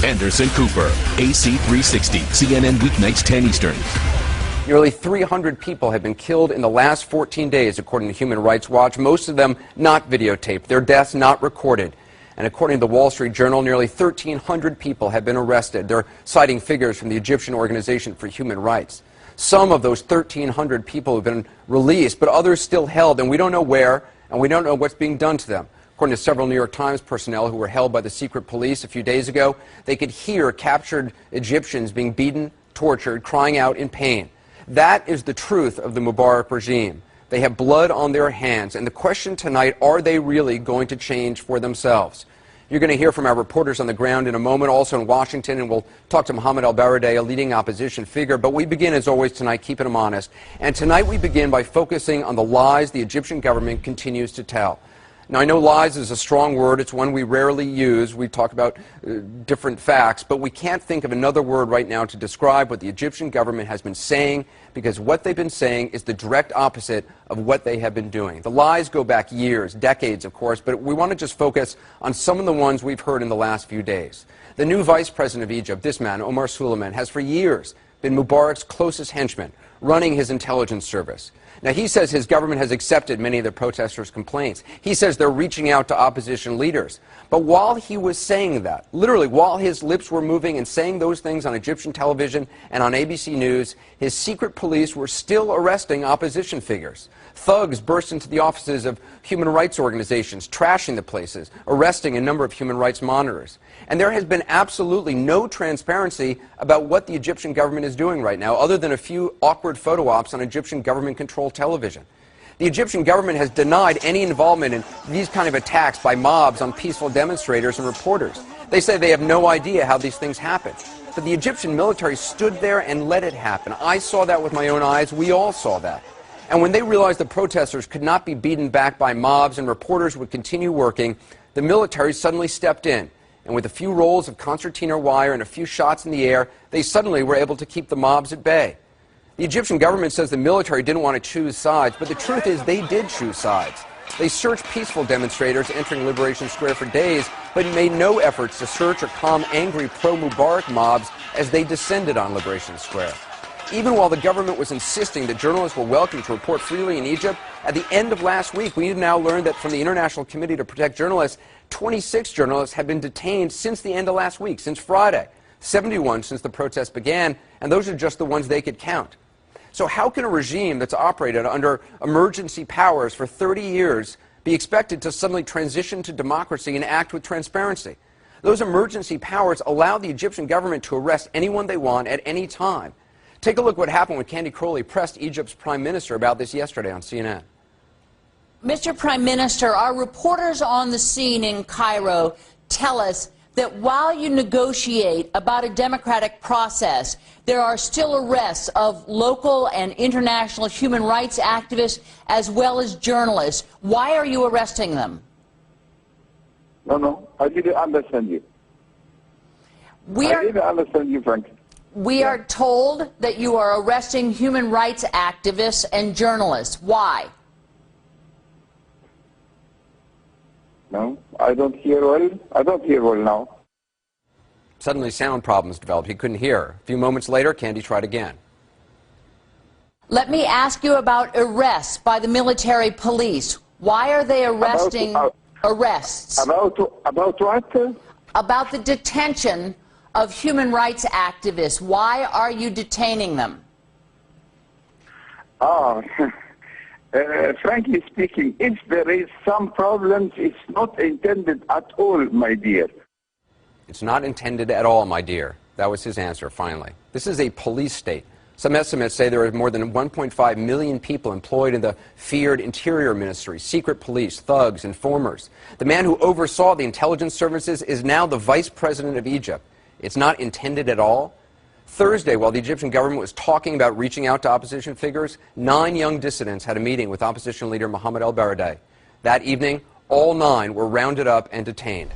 Anderson Cooper, AC 360, CNN weeknights 10 Eastern. Nearly 300 people have been killed in the last 14 days, according to Human Rights Watch, most of them not videotaped, their deaths not recorded. And according to the Wall Street Journal, nearly 1,300 people have been arrested. They're citing figures from the Egyptian Organization for Human Rights. Some of those 1,300 people have been released, but others still held, and we don't know where, and we don't know what's being done to them. According to several New York Times personnel who were held by the secret police a few days ago, they could hear captured Egyptians being beaten, tortured, crying out in pain. That is the truth of the Mubarak regime. They have blood on their hands, and the question tonight, are they really going to change for themselves? You're going to hear from our reporters on the ground in a moment, also in Washington, and we'll talk to Mohammed al-Baradei, a leading opposition figure. But we begin, as always, tonight, keeping them honest. And tonight we begin by focusing on the lies the Egyptian government continues to tell. Now, I know lies is a strong word. It's one we rarely use. We talk about different facts, but we can't think of another word right now to describe what the Egyptian government has been saying, because what they've been saying is the direct opposite of what they have been doing. The lies go back years, decades, of course, but we want to just focus on some of the ones we've heard in the last few days. The new vice president of Egypt, this man, Omar Suleiman, has for years been Mubarak's closest henchman, running his intelligence service. Now, he says his government has accepted many of the protesters' complaints. He says they're reaching out to opposition leaders. But while he was saying that, literally while his lips were moving and saying those things on Egyptian television and on ABC News, his secret police were still arresting opposition figures. Thugs burst into the offices of human rights organizations, trashing the places, arresting a number of human rights monitors. And there has been absolutely no transparency about what the Egyptian government is doing right now, other than a few awkward photo ops on Egyptian government-controlled television. The Egyptian government has denied any involvement in these kind of attacks by mobs on peaceful demonstrators and reporters. They say they have no idea how these things happen. But the Egyptian military stood there and let it happen. I saw that with my own eyes. We all saw that. And when they realized the protesters could not be beaten back by mobs and reporters would continue working, the military suddenly stepped in. And with a few rolls of concertina wire and a few shots in the air, they suddenly were able to keep the mobs at bay. The Egyptian government says the military didn't want to choose sides, but the truth is they did choose sides. They searched peaceful demonstrators entering Liberation Square for days, but made no efforts to search or calm angry pro-Mubarak mobs as they descended on Liberation Square. Even while the government was insisting that journalists were welcome to report freely in Egypt, at the end of last week, we now learned that from the International Committee to Protect Journalists, 26 journalists have been detained since the end of last week, since Friday, 71 since the protests began, and those are just the ones they could count. So how can a regime that's operated under emergency powers for 30 years be expected to suddenly transition to democracy and act with transparency? Those emergency powers allow the Egyptian government to arrest anyone they want at any time. Take a look at what happened when Candy Crowley pressed Egypt's prime minister about this yesterday on CNN. Mr. Prime Minister, our reporters on the scene in Cairo tell us that while you negotiate about a democratic process, there are still arrests of local and international human rights activists as well as journalists. Why are you arresting them? No, I didn't understand you. I didn't understand you, Frank. We are told that you are arresting human rights activists and journalists. Why? No, I don't hear well. I don't hear well now. Suddenly sound problems developed. He couldn't hear. A few moments later, Candy tried again. Let me ask you about arrests by the military police. Why are they arresting arrests? About what? About the detention of human rights activists. Why are you detaining them? Frankly speaking, if there is some problems, it's not intended at all, my dear. It's not intended at all, my dear. That was his answer, finally. This is a police state. Some estimates say there are more than 1.5 million people employed in the feared Interior Ministry, secret police, thugs, informers. The man who oversaw the intelligence services is now the vice president of Egypt. It's not intended at all. Thursday, while the Egyptian government was talking about reaching out to opposition figures, 9 young dissidents had a meeting with opposition leader Mohammed al-Baradei. That evening, all 9 were rounded up and detained.